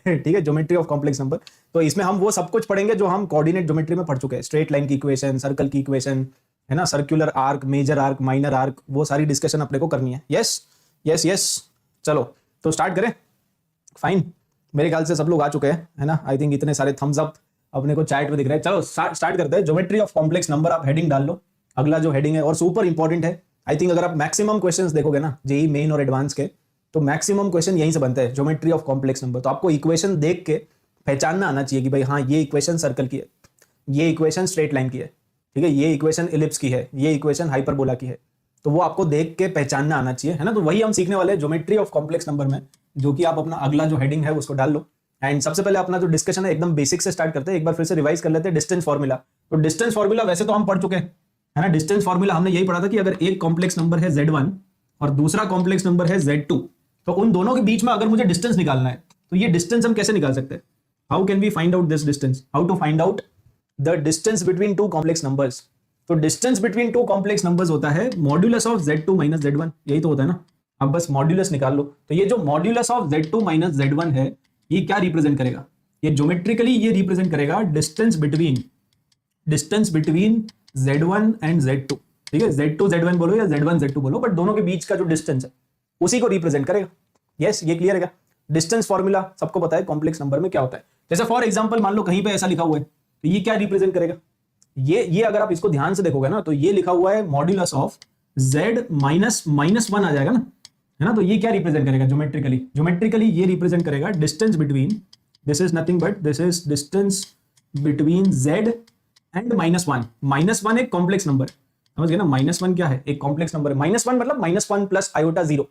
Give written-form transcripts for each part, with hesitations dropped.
ठीक है, geometry of complex number. तो इसमें हम वो सब कुछ पढ़ेंगे जो हम कोऑर्डिनेट ज्योमेट्री में पढ़ चुके हैं, स्ट्रेट लाइन की इक्वेशन, सर्कल की इक्वेशन, है ना, circular arc, major arc, minor arc, वो सारी डिस्कशन अपने को करनी है। यस यस यस, चलो तो स्टार्ट करें। फाइन, मेरे ख्याल से सब लोग आ चुके हैं, है ना। आई थिंक इतने सारे थम्स अप अपने को चैट में दिख रहे हैं। चलो स्टार्ट करते हैं। ज्योमेट्री ऑफ कॉम्प्लेक्स नंबर, आप हेडिंग डाल लो, अगला जो हेडिंग है और सुपर इंपॉर्टेंट है। आई थिंक अगर आप मैक्सिमम क्वेश्चंस देखोगे ना जेई मेन और एडवांस के, तो मैक्सिमम क्वेश्चन यहीं से बनते हैं, ज्योमेट्री ऑफ कॉम्प्लेक्स नंबर। तो आपको इक्वेशन देख के पहचानना आना चाहिए कि भाई हाँ ये इक्वेशन सर्कल की है, ये इक्वेशन स्ट्रेट लाइन की है, ठीक है, ये इक्वेशन इलिप्स की है, ये इक्वेशन हाइपरबोला की है। तो वो आपको देख के पहचानना आना चाहिए, है ना। तो वही हम सीखने वाले हैं ज्योमेट्री ऑफ कॉम्प्लेक्स नंबर में, जो कि आप अपना अगला जो हेडिंग है उसको डाल लो। एंड सबसे पहले अपना जो डिस्कशन है एकदम बेसिक से स्टार्ट करते हैं, एक बार फिर से रिवाइज कर लेते हैं डिस्टेंस फॉर्मूला। तो डिस्टेंस फॉर्मूला वैसे तो हम पढ़ चुके हैं, है ना। डिस्टेंस फॉर्मूला हमने यही पढ़ा था कि अगर एक कॉम्प्लेक्स नंबर है Z1 और दूसरा कॉम्प्लेक्स नंबर है Z2, तो उन दोनों के बीच में अगर मुझे डिस्टेंस निकालना है, तो ये डिस्टेंस हम कैसे निकाल सकते हैं? How can we find out this distance? How to find out the distance between two complex numbers? तो distance between two complex numbers होता है modulus of Z2 minus Z1, यही तो होता है ना। अब बस मॉड्यूलस निकाल लो। तो ये जो modulus of Z2 minus Z1 है, ये क्या रिप्रेजेंट करेगा? ये ज्योमेट्रिकली ये रिप्रेजेंट करेगा distance between Z1 and Z2, ठीक है। Z2 Z1 बोलो या Z1 Z2 बोलो, बट दोनों के बीच का जो डिस्टेंस है उसी को रिप्रेजेंट करेगा। यस, ये क्लियर है क्या? डिस्टेंस फॉर्मूला सबको पता है कॉम्प्लेक्स नंबर में क्या होता है। जैसे फॉर एग्जांपल मान लो कहीं पे ऐसा लिखा हुआ है, तो ये क्या रिप्रेजेंट करेगा? ये अगर आप इसको ध्यान से देखोगे ना, तो ये लिखा हुआ है मॉड्यूलस ऑफ Z -1 आ जाएगा ना, है ना। तो ये क्या रिप्रेजेंट करेगा ज्योमेट्रिकली ये रिप्रेजेंट करेगा distance between, this is nothing but this is distance between Z and -1। -1 एक कॉम्प्लेक्स नंबर, समझ गए ना। -1 क्या है? एक कॉम्प्लेक्स नंबर है। -1 मतलब -1 प्लस आयोटा 0,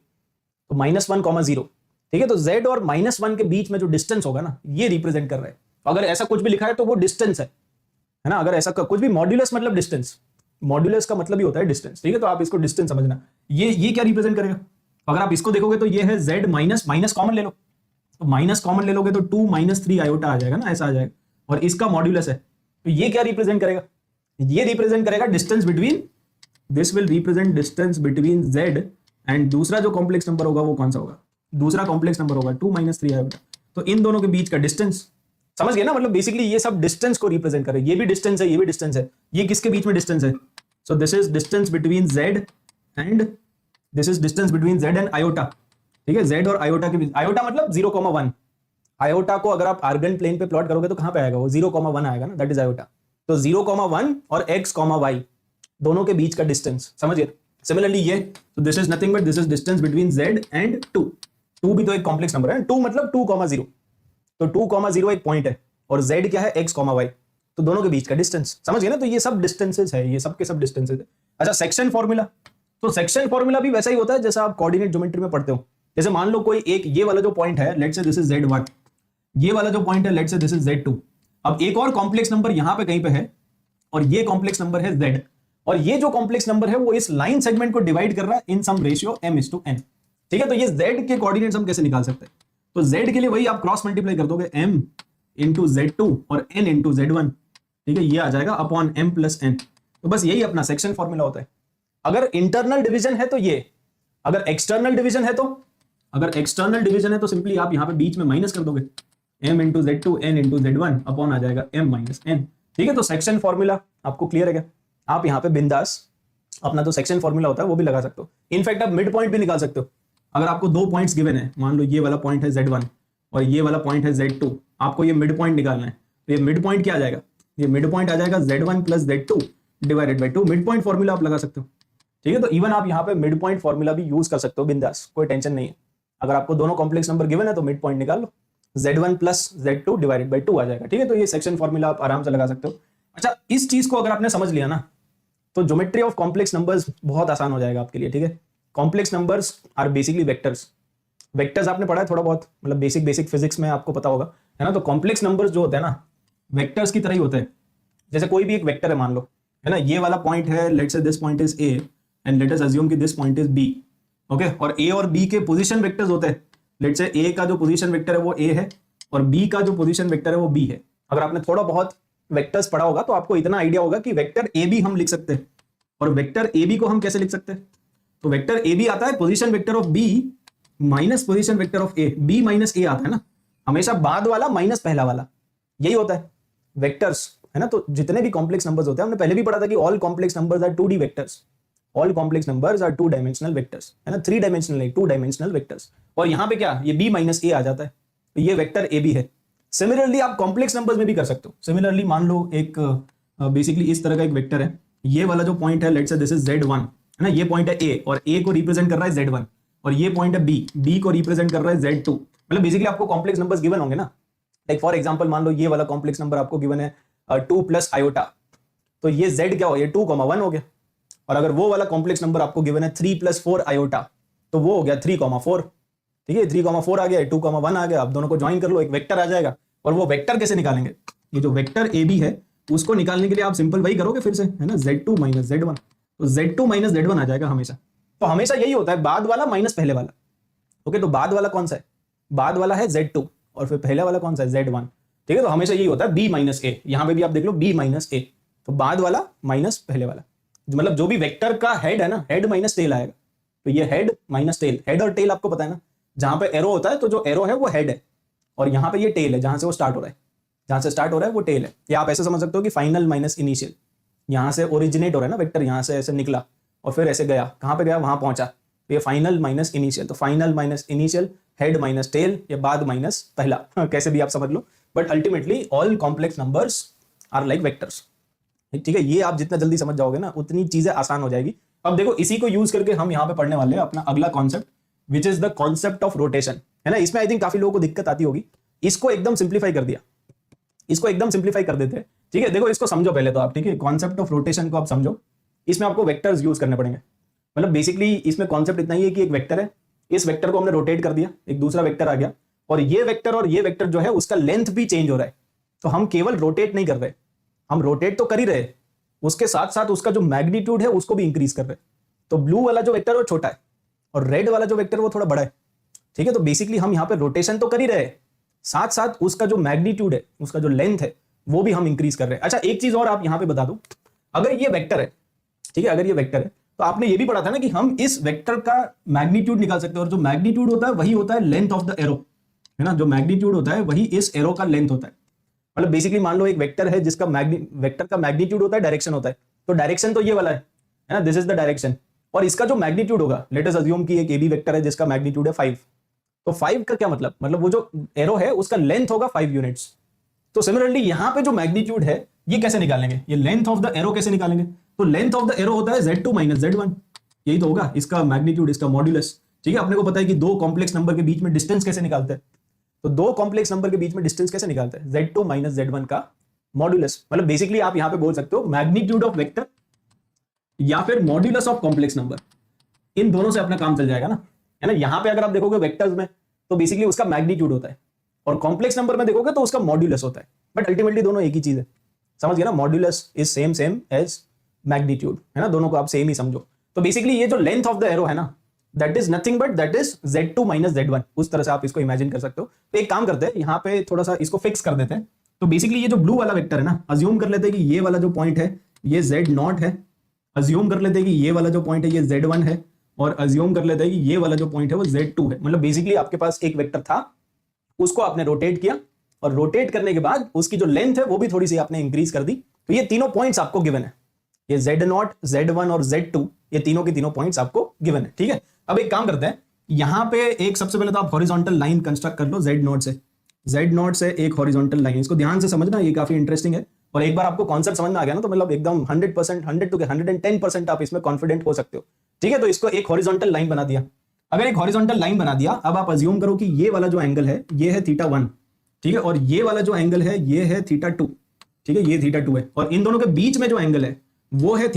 तो -1, 0, ठीक है। तो Z और -1 के बीच में जो डिस्टेंस होगा ना, ये रिप्रेजेंट कर रहा है। अगर ऐसा कुछ भी लिखा है तो वो डिस्टेंस है ना। अगर ऐसा कुछ भी, मॉड्यूलस मतलब डिस्टेंस, मॉड्यूलस का मतलब ही होता है डिस्टेंस, ठीक है। तो आप इसको डिस्टेंस समझना। ये क्या रिप्रेजेंट करेगा? अगर आप इसको देखोगे तो ये है Z माइनस कॉमन ले लो, तो माइनस कॉमन ले लोगे तो 2 - 3 आयोटा आ जाएगा ना, ऐसा आ जाएगा। और इसका मॉड्यूलस है, तो ये क्या रिप्रेजेंट करेगा? ये रिप्रेजेंट करेगा distance between, this will represent distance between Z and दूसरा जो कॉम्प्लेक्स नंबर होगा वो कौन सा होगा? दूसरा कॉम्प्लेक्स नंबर होगा 2 - 3 आयोटा। तो इन दोनों के बीच का डिस्टेंस, समझ गए ना। मतलब बेसिकली ये सब डिस्टेंस को रिप्रेजेंट करे। ये भी डिस्टेंस है, ये भी डिस्टेंस है। ये किसके बीच में डिस्टेंस है? So this is distance between Z and this is distance between Z and iota, ठीक है। Z और आयोटा के बीच, आयोटा मतलब 0,1। आयोटा को अगर आप आर्गन प्लेन पे प्लॉट करोगे तो कहां पे आएगा? वो 0,1 आएगा ना, दैट इज आयोटा। तो 0,1 और x, y दोनों के बीच का डिस्टेंस, समझिए। सिमिलरली ये, तो this is nothing but this is distance between Z and 2। 2 भी तो एक कॉम्प्लेक्स नंबर है। 2 मतलब 2,0, तो 2,0 एक पॉइंट है और Z क्या है? x, y, तो दोनों के बीच का डिस्टेंस, समझ गए ना। तो ये सब डिस्टेंसेस है, ये सब के सब डिस्टेंसेस है। अच्छा, सेक्शन फॉर्मूला, तो सेक्शन फॉर्मूला भी वैसा ही होता है जैसा आप कोऑर्डिनेट ज्योमेट्री में पढ़ते हो। जैसे मान लो कोई एक, ये वाला जो पॉइंट है, let's say this is Z1, ये वाला जो पॉइंट है let's say this is Z2। अब एक और कॉम्प्लेक्स नंबर यहां पे कहीं पे है और ये कॉम्प्लेक्स नंबर है Z, और ये जो कॉम्प्लेक्स नंबर है वो इस लाइन सेगमेंट को डिवाइड कर रहा है इन सम रेशियो m/n, ठीक है। तो ये Z के कोऑर्डिनेट्स हम कैसे निकाल सकते हैं? तो Z के लिए वही आप क्रॉस मल्टीप्लाई कर दोगे, m इंटू Z2 और n इंटू Z1, ठीक है। ये आ जाएगा अपॉन m प्लस n। तो बस यही अपना सेक्शन फॉर्मूला होता है। अगर इंटरनल डिवीजन है तो ये, अगर एक्सटर्नल डिवीजन है तो सिंपली आप यहां पे बीच में माइनस कर दोगे, m into Z2 n into Z1 upon आ जाएगा m माइनस n, ठीक है। तो सेक्शन फॉर्मूला आपको क्लियर है क्या? आप यहां पे बिंदास अपना जो सेक्शन फॉर्मूला होता है वो भी लगा सकते हो। इनफैक्ट आप मिड पॉइंट भी निकाल सकते हो। अगर आपको दो पॉइंट्स गिवन है, मान लो ये वाला पॉइंट है Z1 और ये वाला पॉइंट है Z2, आपको ये मिड पॉइंट निकालना है, तो ये मिड पॉइंट क्या आ जाएगा? ये मिड पॉइंट आ जाएगा Z1 plus Z2 divided by 2। Mid point formula आप लगा सकते हो, ठीक है। तो इवन आप यहाँ पे मिड पॉइंट फॉर्मूला भी यूज कर सकते हो बिंदास, कोई टेंशन नहीं है। अगर आपको दोनों कॉम्प्लेक्स नंबर गिवन है तो मिड पॉइंट निकाल लो, Z1 plus Z2 divided by 2 आ जाएगा, ठीक है। तो ये सेक्शन फॉर्मूला आप आराम से लगा सकते हो। अच्छा, इस चीज को अगर आपने समझ लिया ना, तो ज्योमेट्री ऑफ कॉम्प्लेक्स नंबर्स बहुत आसान हो जाएगा आपके लिए, ठीक है। Complex numbers are basically vectors. Vectors आपने पढ़ा है थोड़ा बहुत, मतलब बेसिक फिजिक्स में आपको पता होगा, है ना। तो कॉम्प्लेक्स नंबर्स जो होते हैं ना, वेक्टर्स की तरह ही होते हैं। जैसे कोई भी एक वेक्टर है मान लो, है ना, ये वाला पॉइंट है, let's say this point is A and let us assume कि this point is B, okay. और ए और बी के पोजीशन वेक्टर्स होते हैं। लेट्स से ए का जो पोजीशन वेक्टर है वो ए है और बी का जो पोजीशन वेक्टर है वो बी है। अगर आपने थोड़ा बहुत वेक्टर्स पढ़ा होगा तो आपको इतना आइडिया होगा कि वेक्टर ए बी हम लिख सकते हैं। और वेक्टर ए बी को हम कैसे लिख सकते हैं? तो वेक्टर ए बी आता है position vector of B minus position vector of A, B minus A आता है ना। हमेशा बाद वाला माइनस पहला वाला, यही होता है वेक्टर्स, है ना। तो जितने भी कॉम्प्लेक्स नंबर्स होते हैं, हमने पहले भी पढ़ा था कि all complex numbers are 2D vectors, all complex numbers are 2 dimensional vectors, है ना, 3 डायमेंशनल नहीं, 2 डायमेंशनल वेक्टर्स। और यहाँ पे क्या, ये b माइनस ए आ जाता है, तो ये वेक्टर ए बी है। सिमिलरली आप कॉम्प्लेक्स नंबर्स में भी कर सकते हो। सिमिलरली मान लो एक बेसिकली इस तरह का एक वेक्टर है, ये वाला जो पॉइंट है let's say this is Z1, है ना, ये पॉइंट है A और A को रिप्रेजेंट कर रहा है Z1, और ये पॉइंट है B को रिप्रेजेंट कर रहा है Z2। मतलब बेसिकली आपको कॉम्प्लेक्स नंबर्स गिवन होंगे ना, लाइक फॉर एग्जांपल मान लो ये वाला कॉम्प्लेक्स नंबर आपको गिवन है 2 प्लस आयोटा, तो ये Z क्या हो, ये 2,1 हो गया। और अगर वो वाला कॉम्प्लेक्स नंबर आपको गिवन है 3 प्लस 4 आयोटा, तो वो हो गया 3,4। ठीक है, 3,4 आ गया, 2,1 आ गया। आप दोनों को ज्वाइन कर लो, एक वेक्टर आ जाएगा। और वो वेक्टर कैसे निकालेंगे, ये जो वेक्टर ए बी है उसको निकालने के लिए आप सिंपल वही करोगे फिर से, है ना, Z2 माइनस Z1, तो Z2 माइनस Z1 आ जाएगा हमेशा। तो हमेशा यही होता है, बाद वाला माइनस पहले वाला। ओके, तो बाद वाला कौन सा है, बाद वाला है Z2 और फिर पहले वाला कौन सा है, Z1। ठीक है, तो हमेशा यही होता है B माइनस ए, यहां पे भी आप देख लो B माइनस ए, तो बाद वाला माइनस पहले वाला। मतलब जो भी वेक्टर का हेड है ना, हेड माइनस टेल आएगा, तो ये हेड माइनस टेल। हेड और टेल आपको पता है ना, जहां पे एरो होता है तो जो एरो है वो हेड है, और यहाँ पे ये टेल है, जहां से वो स्टार्ट हो रहा है, जहां से स्टार्ट हो रहा है वो टेल है। या आप ऐसे समझ सकते हो कि फाइनल माइनस इनिशियल, यहां से ओरिजिनेट हो रहा है ना वेक्टर, यहां से ऐसे निकला और फिर ऐसे गया, कहां पे गया, वहां पहुंचा, तो ये फाइनल माइनस इनिशियल। तो final minus initial, head minus tail, या बाद माइनस पहला, कैसे भी आप समझ लो, but ultimately all complex numbers are like vectors. ठीक है, ये आप जितना जल्दी समझ जाओगे ना उतनी चीजें आसान हो जाएगी। अब देखो, इसी को यूज करके हम यहाँ पे पढ़ने वाले हैं अपना अगला concept, which is the concept of rotation, है ना। इसमें आई थिंक काफी लोगों को दिक्कत आती होगी, इसको एकदम सिंप्लीफाई कर दिया, इसको एकदम सिंप्लीफाई कर देते हैं। ठीक है, देखो इसको समझो पहले तो आप, ठीक है, कॉन्सेप्ट ऑफ रोटेशन को आप समझो। इसमें आपको वेक्टर्स यूज करने पड़ेंगे। मतलब बेसिकली इसमें कॉन्सेप्ट इतना ही है कि एक वेक्टर है, इस वेक्टर को हमने रोटेट कर दिया, एक दूसरा वेक्टर आ गया, और ये वेक्टर जो है उसका लेंथ भी चेंज हो रहा है। तो हम केवल रोटेट नहीं कर रहे, हम रोटेट तो कर ही रहे, उसके साथ साथ उसका जो मैग्नीट्यूड है उसको भी इंक्रीज कर रहे। तो ब्लू वाला जो वेक्टर वो छोटा है और रेड वाला जो वेक्टर वो थोड़ा बड़ा है। ठीक है, तो बेसिकली हम यहाँ पे रोटेशन तो कर ही रहे, साथ साथ उसका जो मैग्नीट्यूड है, उसका जो लेंथ है, वो भी हम इंक्रीज कर रहे हैं। अच्छा, एक चीज और आप यहाँ पे बता दो, अगर ये वेक्टर है, ठीक है, अगर ये वेक्टर है, तो आपने ये भी पढ़ा था ना कि हम इस वेक्टर का मैग्नीट्यूड निकाल सकते हैं, और जो मैग्नीट्यूड होता है वही होता है लेंथ ऑफ द एरो, है ना। जो मैग्नीट्यूड होता है वही इस एरो का लेंथ होता है। मतलब बेसिकली मान लो एक वेक्टर है जिसका वेक्टर का मैग्नीट्यूड होता है, डायरेक्शन होता है, तो डायरेक्शन तो ये वाला है ना, दिस इज द डायरेक्शन, और इसका जो मैग्नीट्यूड होगा, लेट अस अज्यूम कि एक एबी वेक्टर है जिसका मैग्नीट्यूड है 5, तो 5 का क्या मतलब वो जो एरो है उसका लेंथ होगा 5 यूनिट्स। तो सिमिलरली यहाँ पे जो मैग्नीट्यूड है ये कैसे निकालेंगे, ये लेंथ ऑफ द एरो कैसे निकालेंगे, तो लेंथ ऑफ द एरो होता है Z2 माइनस Z1, यही तो होगा इसका मैग्नीट्यूड, इसका मॉड्यूलस। ठीक है, अपने को पता है कि दो कॉम्प्लेक्स नंबर के बीच में डिस्टेंस कैसे निकालते हैं, तो दो कॉम्प्लेक्स नंबर के बीच में डिस्टेंस कैसे निकालते हैं, Z2 माइनस Z1 का मॉड्यूलस। मतलब बेसिकली आप यहां पे बोल सकते हो मैग्नीट्यूड ऑफ वेक्टर या फिर मॉड्यूलस ऑफ कॉम्प्लेक्स नंबर, इन दोनों से अपना काम चल जाएगा ना, है ना। यहां पे अगर आप देखोगे वेक्टर्स में तो बेसिकली उसका मैग्नीट्यूड होता है, और कॉम्प्लेक्स नंबर में देखोगे तो उसका मॉड्यूलस होता है, बट अल्टीमेटली दोनों एक ही चीज है, समझ गए ना। Modulus is same as magnitude, है ना, दोनों को आप सेम ही समझो। तो बेसिकली ये जो लेंथ ऑफ द एरो है ना, that is nothing but that is Z2 minus Z1, उस तरह से आप इसको इमेजिन कर सकते हो। तो एक काम करते हैं, यहाँ पे थोड़ा सा इसको फिक्स कर देते हैं। तो बेसिकली ये जो ब्लू वाला वेक्टर है ना, अज्यूम कर लेते हैं कि ये वाला जो पॉइंट है ये Z0 है, अज्यूम कर लेते हैं कि ये वाला जो पॉइंट है ये Z1 है, और अज्यूम कर लेते हैं कि ये वाला जो पॉइंट है वो Z2 है। मतलब बेसिकली आपके पास एक वेक्टर था, उसको आपने रोटेट किया, और रोटेट करने के बाद उसकी जो लेंथ है वो भी थोड़ी सी आपने इंक्रीज कर दी। तो ये तीनों पॉइंट्स आपको गिवन है, ये Z0, Z1 और Z2, ये तीनों के तीनों पॉइंट्स आपको गिवन है। ठीक है, अब एक काम करते हैं, यहां पे एक सबसे पहले तो आप हॉरिजॉन्टल लाइन कंस्ट्रक्ट कर लो Z0 से एक हॉरिजॉन्टल लाइन, इसको ध्यान से समझना, ये काफी इंटरेस्टिंग है। और एक बार आपको कॉन्सेप्ट समझ में आ गया ना, तो मतलब एकदम 100%, 100 to 110% आप इसमें कॉन्फिडेंट हो सकते हो। ठीक है, तो इसको एक हॉरिजॉन्टल लाइन बना दिया। अगर एक हॉरिजॉन्टल लाइन बना दिया, अब आप अज्यूम करो कि ये वाला जो एंगल है ये है θ1, ठीक है, और ये वाला जो एंगल है ये है θ2, ठीक है, ये θ2 है, और इन दोनों के बीच में जो एंगल है वो है θ।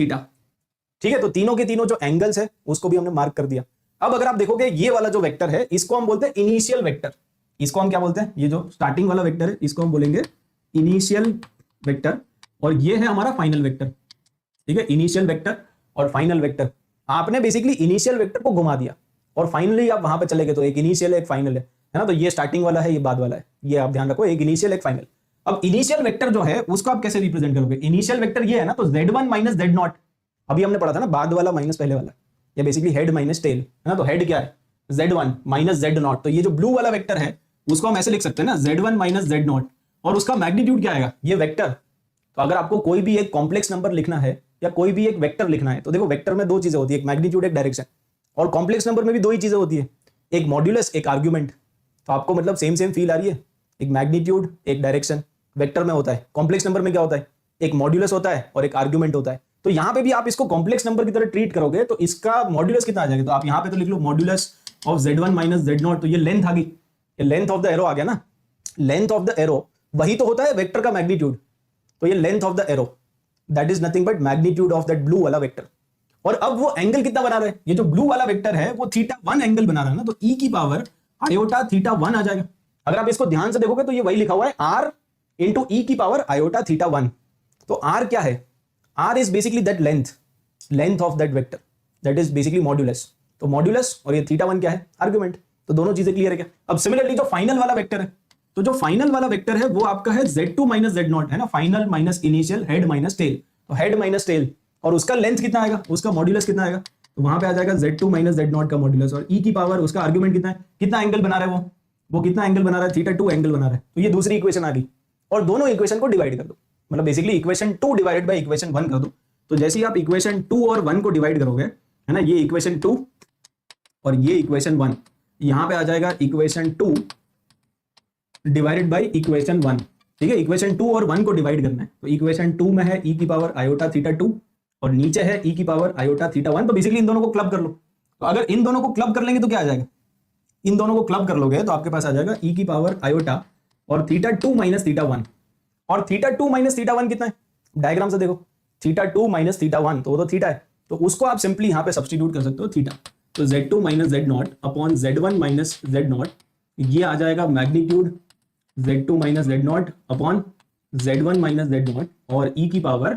ठीक है, तो तीनों के तीनों जो एंगल्स है उसको भी हमने मार्क कर दिया। अब अगर आप देखोगे ये वाला जो वेक्टर है इसको हम बोलते हैं इनिशियल वेक्टर, इसको हम क्या बोलते हैं, ये जो स्टार्टिंग वाला वेक्टर है इसको हम बोलेंगे इनिशियल वेक्टर, और ये है हमारा फाइनल वेक्टर। ठीक है, इनिशियल वेक्टर और फाइनल वेक्टर, आपने बेसिकली इनिशियल वेक्टर को घुमा दिया और फाइनली आप वहां पे चले गए, तो एक इनिशियल एक फाइनल है ना। तो ये स्टार्टिंग वाला है, ये बाद वाला है, ये आप ध्यान रखो, एक इनिशियल एक फाइनल। अब इनिशियल वेक्टर जो है उसको आप कैसे रिप्रेजेंट करोगे, इनिशियल वेक्टर ये है ना, तो Z1 माइनस Z0, अभी हमने पढ़ा था ना, बाद वाला माइनस पहले वाला, ये बेसिकली हेड माइनस टेल है ना। तो हेड क्या है Z1 माइनस Z0, तो ये जो ब्लू वाला वेक्टर है उसको हम ऐसे लिख सकते हैं ना, z1 माइनस जेड नॉट, और उसका मैग्नीट्यूड क्या आएगा, ये वेक्टर। तो अगर आपको कोई भी एक कॉम्प्लेक्स नंबर लिखना है या कोई भी एक वेक्टर लिखना है, तो देखो वेक्टर में दो चीजें होती है, एक मैग्नीट्यूड एक डायरेक्शन, और कॉम्प्लेक्स नंबर में भी दो ही चीजें होती है, एक मॉड्यूलस एक आर्ग्यूमेंट। तो आपको मतलब सेम सेम फील आ रही है, एक मैग्नीट्यूड एक डायरेक्शन वेक्टर में होता है, कॉम्प्लेक्स नंबर में क्या होता है, एक मॉड्यूलस होता है और एक आर्ग्यूमेंट होता है। तो यहां पे भी आप इसको कॉम्प्लेक्स नंबर की तरह ट्रीट करोगे तो इसका मॉड्यूलस कितना आ जाएगा, तो आप यहां पे तो लिख लो modulus of z1 minus z naught, तो ये लेंथ आ गई, ये लेंथ ऑफ द एरो आ गया ना, लेंथ ऑफ द एरो वही तो होता है वेक्टर का मैग्नीट्यूड, तो ये length of the arrow that is nothing but magnitude of that blue वाला वेक्टर। और अब वो एंगल कितना बना रहा है, ये जो ब्लू वाला वेक्टर है वो θ1 एंगल बना रहा है ना, तो e की पावर आयोटा θ1 आ जाएगा। अगर आप इसको ध्यान से देखोगे तो ये वही लिखा हुआ है r इंटू ई की पावर आयोटा θ1। तो r क्या है, r is basically that length of that vector, that is basically modulus. तो मॉड्यूलस और ये θ1 क्या है, आर्गुमेंट। तो दोनों चीजें क्लियर है क्या। अब सिमिलरली जो फाइनल वाला वेक्टर है, तो जो फाइनल वाला वेक्टर है वो आपका है z2 माइनस जेड नॉट, है ना, final minus initial head minus tell, तो हेड माइनस टेल, और उसका लेंथ कितना आएगा, उसका मॉड्यूलस कितना आएगा, तो वहां पे आ जाएगा z2 माइनस जेड नॉट का मॉड्यूलस, और e की पावर उसका आर्गुमेंट कितना है, कितना एंगल बना रहा है वो कितना एंगल बना रहा है, θ2 एंगल बना रहा है। तो ये दूसरी इक्वेशन आ गई, और दोनों इक्वेशन को डिवाइड कर दो, मतलब basically equation 2 divided by equation 1 कर दो। तो जैसे ही आप इक्वेशन 2 और 1 को डिवाइड करोगे, है ना, ये इक्वेशन 2 और ये इक्वेशन 1, यहां पे आ जाएगा इक्वेशन 2 डिवाइडेड बाय इक्वेशन 1, ठीक है। इक्वेशन 2 और 1 को डिवाइड करना है, तो इक्वेशन 2 में है e की पावर आयोटा θ2 और नीचे है e की पावर आयोटा θ1। तो बेसिकली इन दोनों को क्लब कर लो, तो अगर इन दोनों को क्लब कर लेंगे तो क्या आ जाएगा, इन दोनों को क्लब कर लोगे तो आपके पास आ जाएगा e की पावर आयोटा और θ2 माइनस θ1, और θ2 माइनस θ1 कितना है, डायग्राम से देखो, θ2 माइनस θ1 तो वो तो थीटा है, तो उसको आप सिंपली यहां पे सब्स्टिट्यूट कर सकते हो थीटा। तो z2 minus z not upon z1 minus z not, ये आ जाएगा magnitude z2 minus z not upon z1 minus z not और e की पावर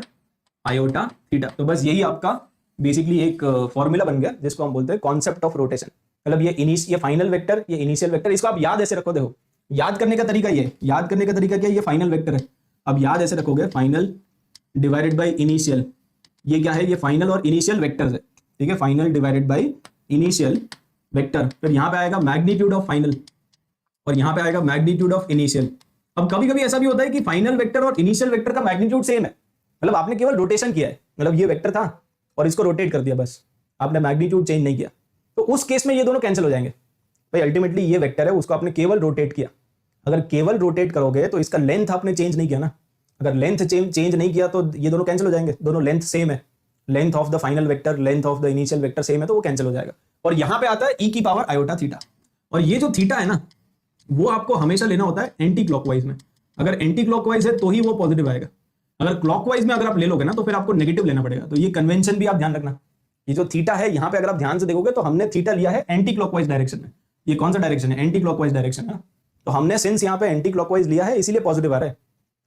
आयोटा थीटा। तो बस यही आपका बेसिकली एक फॉर्मूला बन गया जिसको हम बोलते हैं कॉन्सेप्ट ऑफ रोटेशन। मतलब ये फाइनल वेक्टर, ये इनिशियल वेक्टर, इसको आप याद ऐसे रखो। देखो याद करने का तरीका क्या है, ये फाइनल वेक्टर है, अब याद ऐसे रखोगे, फाइनल डिवाइडेड बाय इनिशियल, ये क्या है, ये फाइनल और इनिशियल वेक्टर्स है, ठीक है, final divided by initial vector. फिर यहां पे आएगा मैग्नीट्यूड ऑफ फाइनल और यहां पे आएगा मैग्नीट्यूड ऑफ इनिशियल। अब कभी कभी ऐसा भी होता है कि फाइनल वेक्टर और इनिशियल वेक्टर का मैग्नीट्यूड सेम है, मतलब आपने केवल रोटेशन किया है, मतलब ये वेक्टर था और इसको रोटेट कर दिया, बस आपने मैग्नीट्यूड चेंज नहीं किया, तो उस केस में ये दोनों कैंसिल हो जाएंगे। भाई अल्टीमेटली ये वेक्टर है, उसको आपने केवल रोटेट किया, अगर केवल रोटेट करोगे तो इसका लेंथ आपने चेंज नहीं किया ना, अगर लेंथ चेंज नहीं किया तो ये दोनों कैंसिल हो जाएंगे, दोनों लेंथ सेम है, length of the final vector, length of the initial vector same है, तो वो कैंसिल हो जाएगा। और यहां पे आता है e की पावर आयोटा थीटा, और ये जो थीटा है ना वो आपको हमेशा लेना होता है एंटी क्लॉकवाइज में, अगर एंटी क्लॉकवाइज है तो ही वो पॉजिटिव आएगा, अगर क्लॉकवाइज में अगर आप ले लोगे ना तो फिर आपको नेगेटिव लेना पड़ेगा। तो ये कन्वेंशन भी आप ध्यान रखना, ये जो थीटा है यहाँ पे अगर आप ध्यान से देखोगे तो हमने थीटा लिया है एंटी क्लॉकवाइज डायरेक्शन में, ये कौन सा डायरेक्शन है, एंटी क्लॉकवाइज डायरेक्शन है, तो हमने सिंस यहाँ पे एंटी क्लॉकवाइज लिया है इसीलिए पॉजिटिव आ रहा है,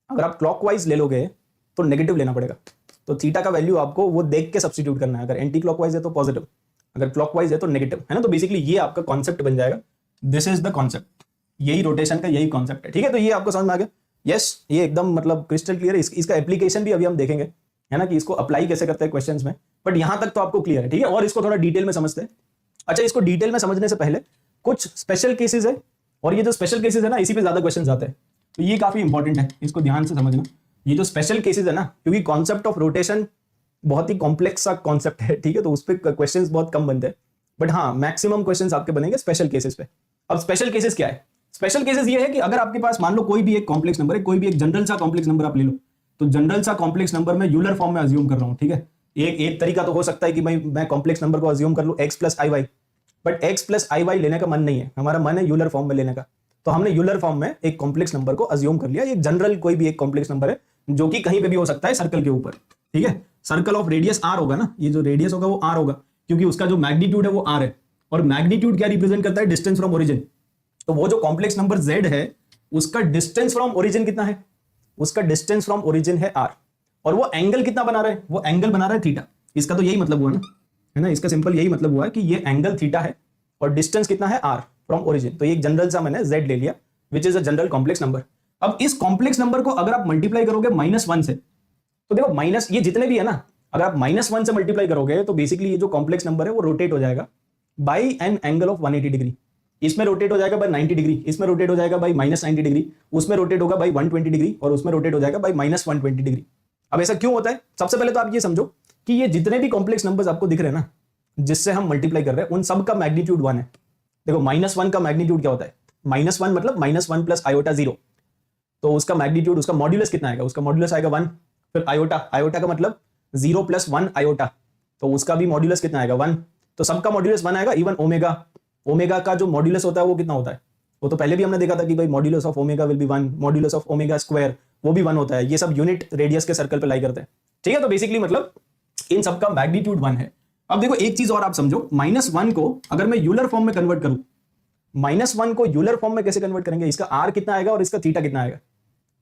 अगर आप क्लॉकवाइज ले लोगे तो नेगेटिव लेना पड़ेगा। तो थीटा का वैल्यू आपको वो देख के सब्स्टिट्यूट करना है, अगर एंटी क्लॉकवाइज है तो पॉजिटिव, अगर क्लॉकवाइज है तो नेगेटिव, है ना। तो बेसिकली ये आपका कॉन्सेप्ट बन जाएगा, दिस इज द कॉन्सेप्ट, यही रोटेशन का यही कॉन्सेप्ट है, ठीक है। तो ये आपको समझ में आ गया, यस ये एकदम मतलब क्रिस्टल क्लियर है। इसका एप्लीकेशन भी अभी हम देखेंगे, है ना, कि इसको अप्लाई कैसे करते हैं क्वेश्चंस में, बट यहां तक तो आपको क्लियर है, ठीक है। और इसको थोड़ा डिटेल में समझते हैं। अच्छा, इसको डिटेल में समझने से पहले कुछ स्पेशल केसेस है, और ये जो स्पेशल केसेस है ना इसी पे ज्यादा क्वेश्चन आते हैं, तो ये काफी इंपॉर्टेंट है, इसको ध्यान से समझना। ये जो स्पेशल केसेस है ना, क्योंकि कॉन्सेप्ट ऑफ रोटेशन बहुत ही कॉम्प्लेक्स सा कॉन्सेप्ट है, ठीक है, तो उस पर क्वेश्चन बहुत कम बनते हैं, बट हाँ मैक्सिमम क्वेश्चन आपके बनेंगे स्पेशल केसेस पे। अब स्पेशल केसेस क्या है, स्पेशल केसेस ये है कि अगर आपके पास मान लो कोई भी एक कॉम्प्लेक्स नंबर है, कोई भी एक जनरल सा कॉम्प्लेक्स नंबर आप ले लो, तो जनरल सा कॉम्प्लेक्स नंबर में यूलर फॉर्म में अज्यूम कर रहा हूं, ठीक है। एक तरीका तो हो सकता है कि भाई मैं कॉम्प्लेक्स नंबर को अज्यूम कर लूं x plus i Y, but x plus i Y लेने का मन नहीं है, हमारा मन है यूलर फॉर्म में लेने का, तो हमने यूलर फॉर्म में एक कॉम्प्लेक्स नंबर को अज्यूम कर लिया। एक जनरल कोई भी एक कॉम्प्लेक्स नंबर है जो कि कहीं पे भी हो सकता है सर्कल के ऊपर, ठीक है। सर्कल ऑफ रेडियस r होगा ना, ये जो रेडियस होगा वो r होगा, क्योंकि उसका जो मैग्नीट्यूड है वो r है, और मैग्नीट्यूड क्या रिप्रेजेंट करता है, डिस्टेंस फ्रॉम ओरिजिन। तो वो जो कॉम्प्लेक्स नंबर z है उसका डिस्टेंस फ्रॉम ओरिजिन कितना है, उसका डिस्टेंस फ्रॉम ओरिजिन है r, और वो एंगल कितना बना रहा है, वो एंगल बना रहा है थीटा। इसका तो यही मतलब हुआ ना, है ना, इसका सिंपल यही मतलब हुआ है कि ये एंगल थीटा है और डिस्टेंस कितना है r फ्रॉम ओरिजिन। तो ये एक जनरल सा मैंने z ले लिया which is a general complex number. अब इस कॉम्प्लेक्स नंबर को अगर आप मल्टीप्लाई करोगे -1 से, तो देखो माइनस ये जितने भी है ना, अगर आप -1 से मल्टीप्लाई करोगे तो बेसिकली ये जो कॉम्प्लेक्स नंबर है वो रोटेट हो जाएगा by an angle of 180 degree. इसमें रोटेट हो जाएगा बाय 90 डिग्री, इसमें रोटेट हो जाएगा बाय -90 डिग्री, उसमें रोटेट होगा बाय 120 डिग्री और उसमें रोटेट हो जाएगा बाय -120 डिग्री। अब ऐसा क्यों होता है? सबसे पहले तो आप ये समझो कि ये जितने भी कॉम्प्लेक्स नंबर्स आपको दिख रहे हैं ना, जिससे हम मल्टीप्लाई कर रहे हैं, उन सब का मैग्नीट्यूड 1 है। देखो -1 का मैग्नीट्यूड क्या होता है? -1 मतलब -1 प्लस आयोटा 0, तो उसका मैग्नीट्यूड, उसका मॉड्यूलस कितना आएगा? उसका मॉड्यूलस आएगा 1। फिर आयोटा, आयोटा का मतलब 0 + 1 आयोटा, तो उसका भी मॉड्यूलस कितना आएगा? 1। तो सबका मॉड्यूलस 1 आएगा। इवन ओमेगा, ओमेगा का जो मॉड्यूलस होता है वो कितना होता है? वो तो पहले भी हमने देखा था कि भाई modulus of omega will be 1, modulus of omega square वो भी 1 होता है। ये सब यूनिट रेडियस के सर्कल पे लाई करते हैं, ठीक है। तो बेसिकली मतलब इन सबका मैग्नीट्यूड 1 है। अब देखो एक चीज और आप समझो, -1 को अगर मैं यूलर फॉर्म में कन्वर्ट करूं, -1 को यूलर फॉर्म में कैसे कन्वर्ट करेंगे? इसका r कितना आएगा और इसका थीटा कितना आएगा?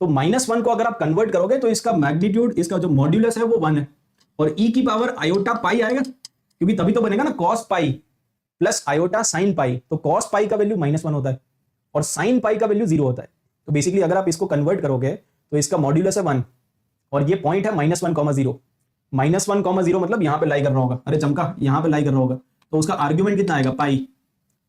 तो -1 को अगर आप कन्वर्ट करोगे तो इसका मैग्नीट्यूड, इसका जो मॉड्यूलस है वो 1 है, और e की पावर आयोटा पाई आएगा, क्योंकि तभी तो बनेगा ना cos pi plus iota sin पाई। तो cos पाई का वैल्यू -1 होता है और sin पाई का वैल्यू 0 होता है। तो बेसिकली अगर आप इसको कन्वर्ट करोगे तो इसका मॉड्यूलस है 1 और ये पॉइंट है -1,0। -1,0 मतलब यहां पे लाई कर रहा होगा, अरे चमका, यहां पे लाई कर रहा होगा, तो उसका आर्ग्यूमेंट कितना आएगा? पाई।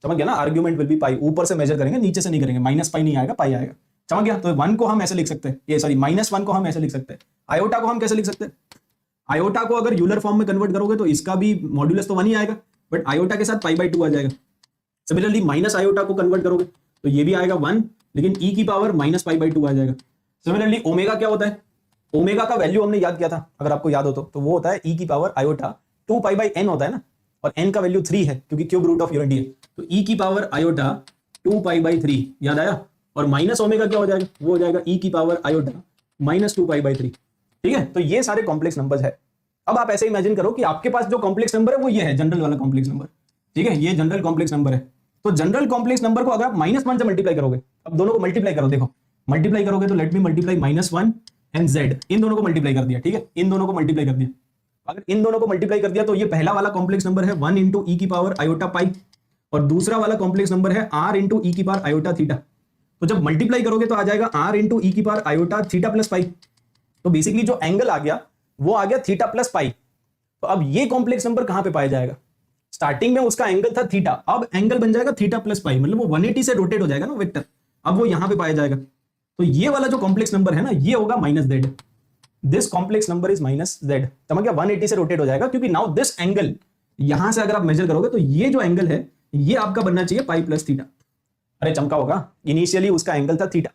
समझ गया ना? आर्ग्यूमेंट विल बी पाई। ऊपर से मेजर करेंगे, नीचे से नहीं करेंगे। -पाई नहीं आएगा, पाई आएगा। समझ गया? तो 1 को हम ऐसे लिख सकते हैं, ये सॉरी -1 को हम ऐसे लिख सकते हैं। आयोटा को हम कैसे लिख सकते हैं? आयोटा को अगर यूलर फॉर्म में कन्वर्ट करोगे तो इसका भी मॉड्यूलस तो 1 ही आएगा, बट आयोटा के साथ π/2 आ जाएगा। सिमिलरली माइनस आयोटा को कन्वर्ट करोगे तो ये भी आएगा 1, लेकिन e की पावर -π/2 आ जाएगा। सिमिलरली ओमेगा क्या होता है? ओमेगा का वैल्यू हमने याद किया था, अगर आपको याद हो तो वो होता है e की पावर आयोटा 2π/n होता है ना, और n का वैल्यू 3 है क्योंकि क्यूब रूट ऑफ यूनिटी है। तो e की पावर आयोटा 2π/3 याद आया, और माइनस ओमेगा क्या हो जाएगा? वो हो जाएगा e की पावर आयोटा -2π/3। ठीक है, तो ये सारे कॉम्प्लेक्स नंबर्स है। अब आप ऐसे इमेजिन करो कि आपके पास जो कॉम्प्लेक्स नंबर है वो ये है, जनरल वाला कॉम्प्लेक्स नंबर। ठीक है, ये जनरल कॉम्प्लेक्स नंबर है। तो जनरल कॉम्प्लेक्स नंबर को अगर आप -1 से मल्टीप्लाई करोगे, अब दोनों को मल्टीप्लाई करो, देखो मल्टीप्लाई करोगे तो let me multiply -1 and z, इन दोनों को मल्टीप्लाई कर दिया। ठीक है, इन दोनों को मल्टीप्लाई कर दिया। अगर इन दोनों को मल्टीप्लाई कर दिया तो ये पहला वाला कॉम्प्लेक्स नंबर है 1 × e की पावर आयोटा पाई, और दूसरा वाला कॉम्प्लेक्स नंबर है r × e की पावर आयोटा थीटा। तो जब मल्टीप्लाई करोगे तो आ जाएगा r × e की power iota theta plus pi. तो बेसिकली जो एंगल आ गया वो आ गया थीटा प्लस पाई। तो अब ये कॉम्प्लेक्स नंबर कहां पे पाया जाएगा? स्टार्टिंग में उसका एंगल था थीटा, अब एंगल बन जाएगा थीटा प्लस पाई, मतलब वो 180 से रोटेट हो जाएगा ना वेक्टर, अब वो यहां पे पाया जाएगा। तो ये वाला जो कॉम्प्लेक्स नंबर है ना, ये होगा -z। This complex number is -z। समझ गया? 180 से रोटेट हो जाएगा, क्योंकि नाउ दिस एंगल यहां से अगर आप मेजर करोगे तो ये जो एंगल है ये आपका बनना चाहिए पाई प्लस थीटा। अरे चमका होगा, इनिशियली उसका एंगल था थीटा,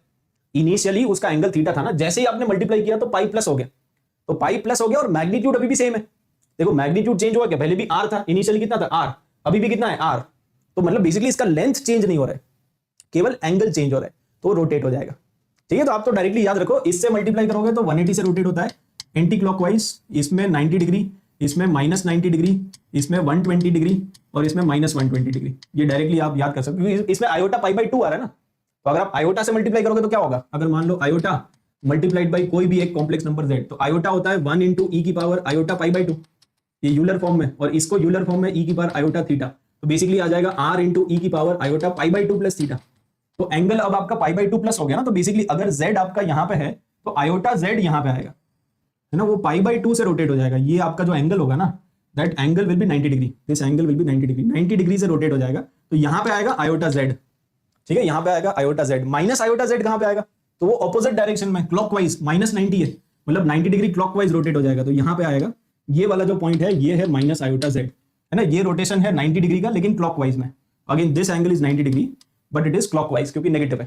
इनिशियली उसका एंगल थीटा था ना, जैसे ही आपने मल्टीप्लाई किया तो पाई प्लस हो गया, तो पाई प्लस हो गया, और मैग्नीट्यूड अभी भी सेम है। देखो मैग्नीट्यूड चेंज हुआ क्या? पहले भी r था, इनिशियली कितना था r, अभी भी कितना है r। तो मतलब बेसिकली इसका लेंथ चेंज नहीं हो रहा है, केवल एंगल चेंज हो रहा है, तो रोटेट हो जाएगा। ठीक है, तो आप तो डायरेक्टली याद रखो, इससे मल्टीप्लाई करोगे तो 180 से रोटेट होता है एंटी क्लॉकवाइज, इसमें 90 डिग्री, इसमें -90 डिग्री, इसमें 120 डिग्री, और इसमें -120 डिग्री। ये डायरेक्टली आप याद कर सकते हो, क्योंकि इसमें आयोटा π/2 आ रहा है ना। तो अगर आप आयोटा से मल्टीप्लाई करोगे तो क्या होगा? अगर मान लो आयोटा मल्टीप्लाइड बाई कोई भी एक कॉम्प्लेक्स नंबर z, तो आयोटा होता है 1 × e की पावर आयोटा π/2, ये यूलर फॉर्म में, और इसको यूलर फॉर्म में e की पावर आयोटा थीटा। तो बेसिकली आ जाएगा r × e की पावर आयोटा π/2 प्लस थीटा। तो एंगल अब आपका π/2 प्लस हो गया ना, तो बेसिकली अगर z आपका यहां पे है तो आयोटा z यहां पे आएगा, है ना, वो π/2 से रोटेट हो जाएगा। ये आपका जो एंगल होगा ना, that angle will be 90 degree, this angle will be 90 degree, 90 degree से रोटेट हो जाएगा। तो यहां पे आएगा आयोटा z। ठीक है, यहां पे आएगा iota z। Minus iota z कहां पे आएगा? तो वो ऑपोजिट डायरेक्शन में क्लॉकवाइज -90 है, मतलब 90 डिग्री क्लॉकवाइज रोटेट हो जाएगा। तो यहां पे आएगा, ये वाला जो पॉइंट है ये है माइनस आयोटा z, है ना। ये रोटेशन है 90 डिग्री का, लेकिन क्लॉकवाइज में। Again this angle is 90 degree but it is clockwise, क्योंकि नेगेटिव है।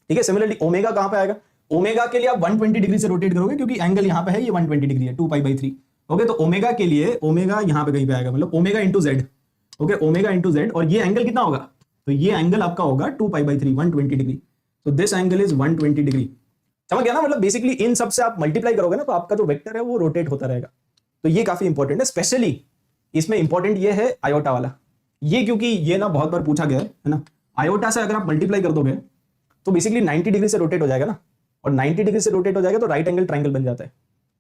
ठीक है, सिमिलरली ओमेगा कहां पे आएगा? ओमेगा के लिए आप 120 डिग्री से रोटेट करोगे, क्योंकि एंगल यहां पे है, ये 120 डिग्री है, 2π/3। ओके, तो ओमेगा के लिए ओमेगा यहां पे कहीं पे आएगा, मतलब omega into z। Okay, omega into z, और ये एंगल कितना होगा? तो ये एंगल आपका होगा 2π/3, 120 डिग्री। तो दिस एंगल इज 120 डिग्री। समझ गया ना? मतलब बेसिकली इन सब से आप मल्टीप्लाई करोगे ना, तो आपका जो वेक्टर है वो रोटेट होता रहेगा। तो ये काफी इंपॉर्टेंट है, स्पेशली इसमें इंपॉर्टेंट ये है आयोटा वाला, ये क्योंकि ये ना बहुत बार पूछा गया है ना। आयोटा से अगर आप मल्टीप्लाई कर दोगे तो बेसिकली 90 डिग्री से रोटेट हो जाएगा ना, और 90 डिग्री से रोटेट हो जाएगा तो राइट एंगल ट्राइंगल बन जाता है।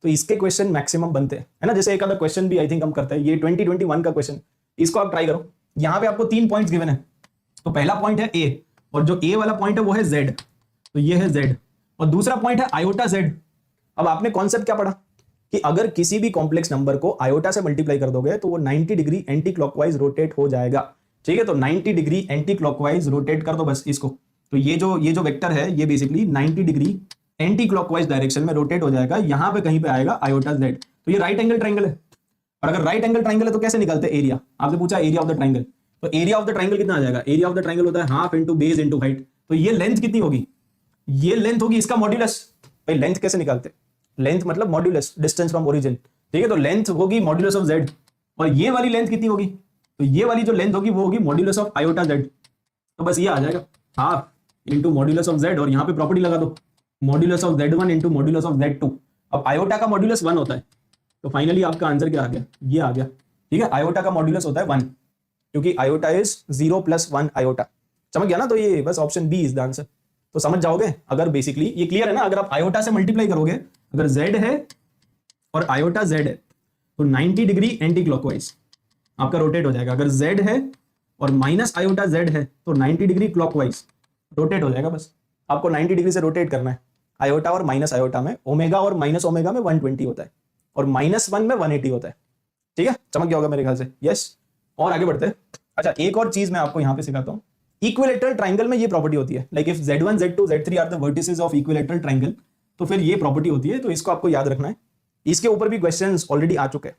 तो इसके क्वेश्चन मैक्सिमम बनते हैं, है ना। जैसे एक आधा क्वेश्चन भी आई थिंक हम करते हैं, ये 2021 का क्वेश्चन, इसको आप ट्राई करो। यहाँ पे आपको 3 पॉइंट्स गिवन है। तो पहला पॉइंट है ए, और जो ए वाला पॉइंट है वो है z, तो ये है z, और दूसरा पॉइंट है आयोटा z। अब आपने कॉन्सेप्ट क्या पढ़ा कि अगर किसी भी कॉम्प्लेक्स नंबर को आयोटा से मल्टीप्लाई कर दोगे तो वो 90 डिग्री एंटी क्लॉकवाइज रोटेट हो जाएगा। ठीक है, तो 90 डिग्री एंटी क्लॉकवाइज रोटेट कर दो बस इसको। तो ये जो वेक्टर है ये basically 90 degree anti clockwise direction में रोटेट हो जाएगा, यहां पे कहीं पे आएगा आयोटा जेड। तो ये राइट एंगल ट्राइंगल है, और अगर राइट एंगल ट्राइंगल है तो कैसे निकालते हैं एरिया? आपसे पूछा एरिया ऑफ द ट्राइंगल, तो एरिया ऑफ द ट्राइंगल कितना आ जाएगा? एरिया ऑफ द ट्राइंगल होता है half into base into height. तो ये लेंथ कितनी होगी? ये लेंथ होगी इसका मॉड्यूलस। भाई लेंथ कैसे निकालते? लेंथ मतलब मॉड्यूलस, डिस्टेंस फ्रॉम ओरिजिन। ठीक है, तो लेंथ होगी मॉड्यूलस ऑफ जेड, और ये वाली लेंथ कितनी होगी? तो ये वाली जो लेंथ होगी वो होगी मॉड्यूलस ऑफ आयोटा जेड। तो बस ये आ जाएगा half into modulus of Z, और यहाँ पे प्रॉपर्टी लगा दो modulus of Z1 into modulus of Z2। अब आयोटा का मॉड्यूलस 1 होता है, तो फाइनली आपका आंसर क्या आ गया? ये आ गया। ठीक है, आयोटा का मॉड्यूलस होता है 1, क्योंकि आयोटा इज 0 + 1 आयोटा। समझ गया ना? तो ये बस option B is the answer. तो समझ जाओगे अगर बेसिकली ये क्लियर है ना, अगर आप आयोटा से मल्टीप्लाई करोगे, अगर Z है और आयोटा Z है तो 90 डिग्री एंटी क्लॉकवाइज आपका रोटेट हो जाएगा। अगर Z है और माइनस आयोटा Z है तो 90 डिग्री क्लॉकवाइज रोटेट हो जाएगा। बस आपको 90 डिग्री से रोटेट करना है। आयोटा और माइनस आयोटा में, ओमेगा और माइनस ओमेगा में 120 होता है, और -1 में 180 होता है। ठीक है, चमक गया होगा मेरे ख्याल से। यस, और आगे बढ़ते हैं। अच्छा, एक और चीज मैं आपको यहां पे सिखाता हूं। इक्विलैटरल ट्राइंगल में ये प्रॉपर्टी होती है, like if Z1 Z2 Z3 are the vertices of equilateral triangle, तो फिर ये प्रॉपर्टी होती है। तो इसको आपको याद रखना है। इसके ऊपर भी क्वेश्चंस ऑलरेडी आ चुके हैं।